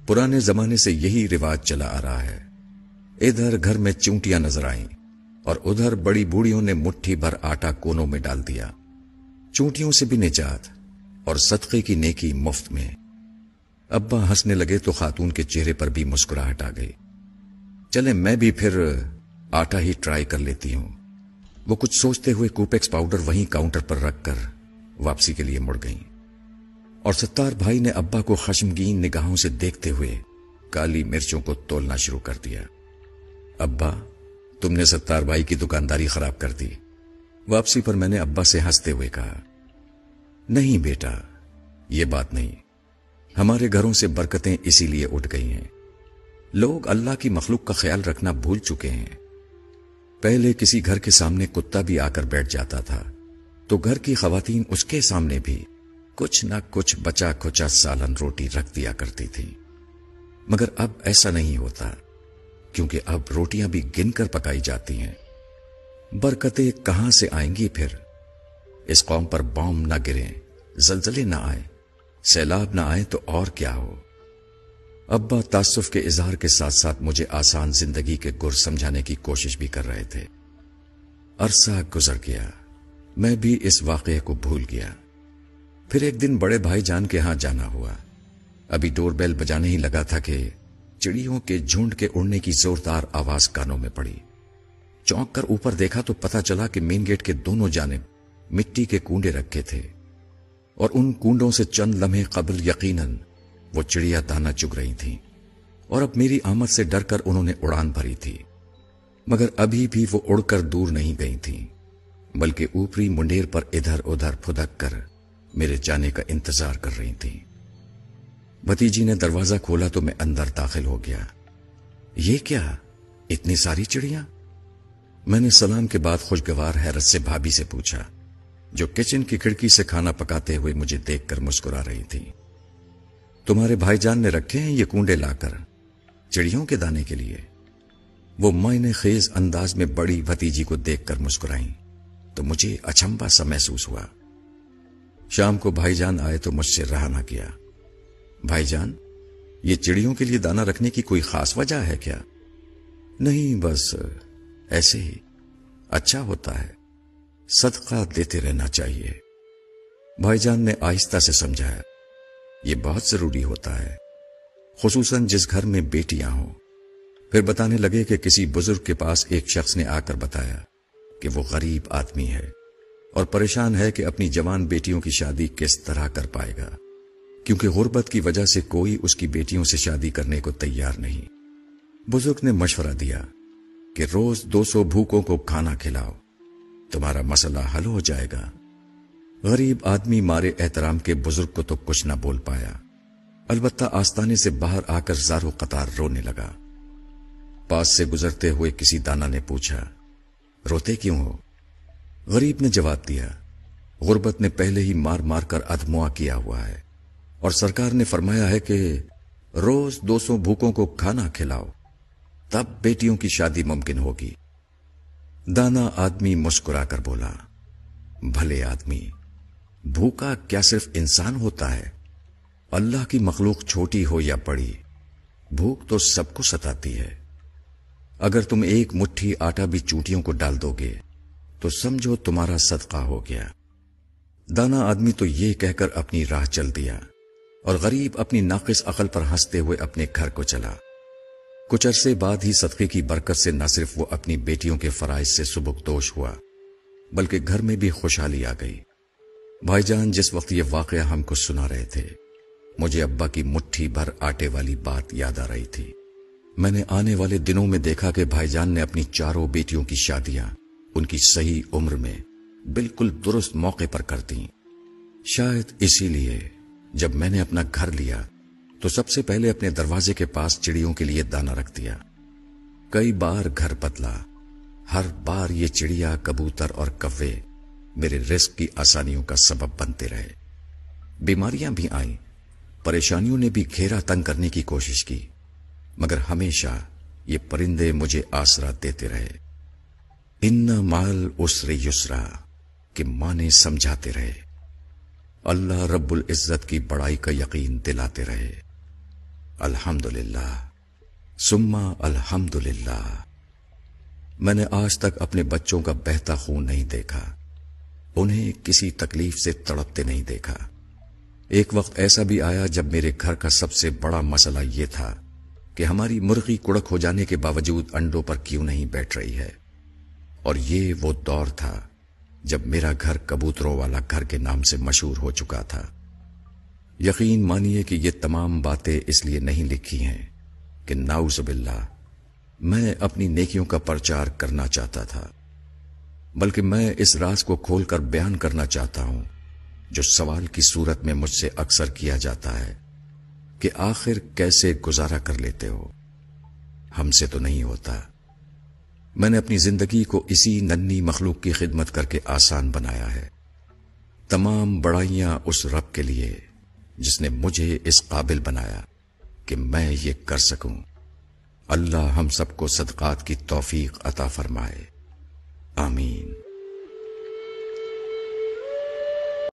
पुराने जमाने से यही रिवाज चला आ रहा है। इधर घर में चूंटियां नजर आईं और उधर बड़ी बूढ़ियों ने मुट्ठी भर आटा कोनों में डाल दिया। चूंटियों से भी निजात और सदके की नेकी मुफ्त में। अब्बा हंसने लगे तो खातून के चेहरे पर भी मुस्कुराहट आ गई। चले मैं भी फिर आटा ही ट्राई कर लेती हूं। वो कुछ सोचते हुए कूपेक्स पाउडर वहीं काउंटर पर रखकर वापसी के लिए मुड़ गईं और सत्तार भाई ने अब्बा को खश्मगीन निगाहों से देखते हुए काली मिर्चों को तोलना शुरू कर दिया। अब्बा, तुमने सत्तार भाई की दुकानदारी खराब कर दी। वापसी पर मैंने अब्बा से हंसते हुए कहा, नहीं बेटा, ये बात नहीं। हमारे घरों से बरकतें इसीलिए उठ गई हैं। लोग अल्लाह की मखलूक का ख्याल रखना भूल चुके हैं। पहले किसी घर के सामने कुत्ता भी आकर बैठ जाता था तो घर की खवातीन उसके सामने भी कुछ ना कुछ बचा खुचा सालन रोटी रख दिया करती थी। मगर अब ऐसा नहीं होता, क्योंकि अब रोटियां भी गिनकर पकाई जाती हैं। बरकतें कहां से आएंगी फिर? इस कौम पर बॉम्ब ना गिरे, जलजले ना आए, सैलाब ना आए तो और क्या हो। अब्बा तासुफ के इजहार के साथ साथ मुझे आसान जिंदगी के गुर समझाने की कोशिश भी कर रहे थे। अरसा गुजर गया, मैं भी इस वाकये को भूल गया। फिर एक दिन बड़े भाईजान के यहां जाना हुआ। अभी डोरबेल बजाने ही लगा था कि चिड़ियों के झुंड के उड़ने की जोरदार आवाज कानों में पड़ी। चौंक कर ऊपर देखा तो पता चला कि मेन गेट के दोनों जानिब मिट्टी के कूंडे रखे थे और उन कूंडों से चंद लम्हे कबल यकीनन वो चिड़िया दाना चुग रही थीं और अब मेरी आमद से डरकर उन्होंने उड़ान भरी थी। मगर अभी भी वो उड़कर दूर नहीं गई थीं, बल्कि ऊपरी मुंडेर पर इधर उधर फुदक कर मेरे जाने का इंतजार कर रही थीं। भतीजी ने दरवाजा खोला तो मैं अंदर दाखिल हो गया। ये क्या, इतनी सारी चिड़िया? मैंने सलाम के बाद खुशगवार हैरत से भाभी से पूछा, जो किचन की खिड़की से खाना पकाते हुए मुझे देखकर मुस्कुरा रही थी। तुम्हारे भाईजान ने रखे हैं ये कूंडे लाकर चिड़ियों के दाने के लिए? वो मायने खेज अंदाज में बड़ी भतीजी को देखकर मुस्कुराई तो मुझे अचंभा सा महसूस हुआ। शाम को भाईजान आए तो मुझसे रहा ना किया। भाईजान, ये चिड़ियों के लिए दाना रखने की कोई खास वजह है क्या? नहीं, बस ऐसे ही। अच्छा होता है, सदका देते रहना चाहिए। भाईजान ने आहिस्ता से समझाया, ये बहुत जरूरी होता है, खुसूसन जिस घर में बेटियां हों। फिर बताने लगे कि किसी बुजुर्ग के पास एक शख्स ने आकर बताया कि वो गरीब आदमी है और परेशान है कि अपनी जवान बेटियों की शादी किस तरह कर पाएगा, क्योंकि गुर्बत की वजह से कोई उसकी बेटियों से शादी करने को तैयार नहीं। बुजुर्ग ने मशवरा दिया कि रोज 200 भूखों को खाना खिलाओ, तुम्हारा मसला हल हो जाएगा। गरीब आदमी मारे एहतराम के बुजुर्ग को तो कुछ न बोल पाया, अलबत्ता आस्ताने से बाहर आकर ज़ारो कतार रोने लगा। पास से गुजरते हुए किसी दाना ने पूछा, रोते क्यों हो? गरीब ने जवाब दिया, गुर्बत ने पहले ही मार मार कर अधमुआ किया हुआ है और सरकार ने फरमाया है कि रोज 200 भूखों को खाना खिलाओ, तब बेटियों की शादी मुमकिन होगी। दाना आदमी मुस्कुराकर बोला, भले आदमी, भूखा क्या सिर्फ इंसान होता है? अल्लाह की मखलूक छोटी हो या बड़ी, भूख तो सबको सताती है। अगर तुम एक मुट्ठी आटा भी चूंटियों को डाल दोगे तो समझो तुम्हारा सदका हो गया। दाना आदमी तो ये कहकर अपनी राह चल दिया और गरीब अपनी नाकिस अकल पर हंसते हुए अपने घर को चला। कुछ अरसे बाद ही सदके की बरकत से न सिर्फ वो अपनी बेटियों के फराइज से सुबुकदोश हुआ, बल्कि घर में भी खुशहाली आ गई। भाईजान जिस वक्त ये वाकया हमको सुना रहे थे, मुझे अब्बा की मुट्ठी भर आटे वाली बात याद आ रही थी। मैंने आने वाले दिनों में देखा कि भाईजान ने अपनी चारों बेटियों की शादियां उनकी सही उम्र में बिल्कुल दुरुस्त मौके पर कर दी। शायद इसीलिए जब मैंने अपना घर लिया तो सबसे पहले अपने दरवाजे के पास चिड़ियों के लिए दाना रख दिया। कई बार घर बदला, हर बार ये चिड़िया, कबूतर और कव्वे मेरे रिस्क की आसानियों का सबब बनते रहे। बीमारियां भी आईं, परेशानियों ने भी घेरा तंग करने की कोशिश की, मगर हमेशा ये परिंदे मुझे आसरा देते रहे। इन्ना माल उसरे युसरा कि माने समझाते रहे। अल्लाह रब्बुल इज्जत की बड़ाई का यकीन दिलाते रहे। الحمدللہ ثم الحمدللہ۔ میں نے آج تک اپنے بچوں کا بہتا خون نہیں دیکھا، انہیں کسی تکلیف سے تڑپتے نہیں دیکھا۔ ایک وقت ایسا بھی آیا جب میرے گھر کا سب سے بڑا مسئلہ یہ تھا کہ ہماری مرغی کڑک ہو جانے کے باوجود انڈوں پر کیوں نہیں بیٹھ رہی ہے، اور یہ وہ دور تھا جب میرا گھر کبوتروں والا گھر کے نام سے مشہور ہو چکا تھا۔ یقین مانیے کہ یہ تمام باتیں اس لیے نہیں لکھی ہیں کہ نعوذ باللہ میں اپنی نیکیوں کا پرچار کرنا چاہتا تھا، بلکہ میں اس راز کو کھول کر بیان کرنا چاہتا ہوں جو سوال کی صورت میں مجھ سے اکثر کیا جاتا ہے کہ آخر کیسے گزارا کر لیتے ہو؟ ہم سے تو نہیں ہوتا۔ میں نے اپنی زندگی کو اسی ننھی مخلوق کی خدمت کر کے آسان بنایا ہے۔ تمام بڑائیاں اس رب کے لیے جس نے مجھے اس قابل بنایا کہ میں یہ کر سکوں۔ اللہ ہم سب کو صدقات کی توفیق عطا فرمائے، آمین۔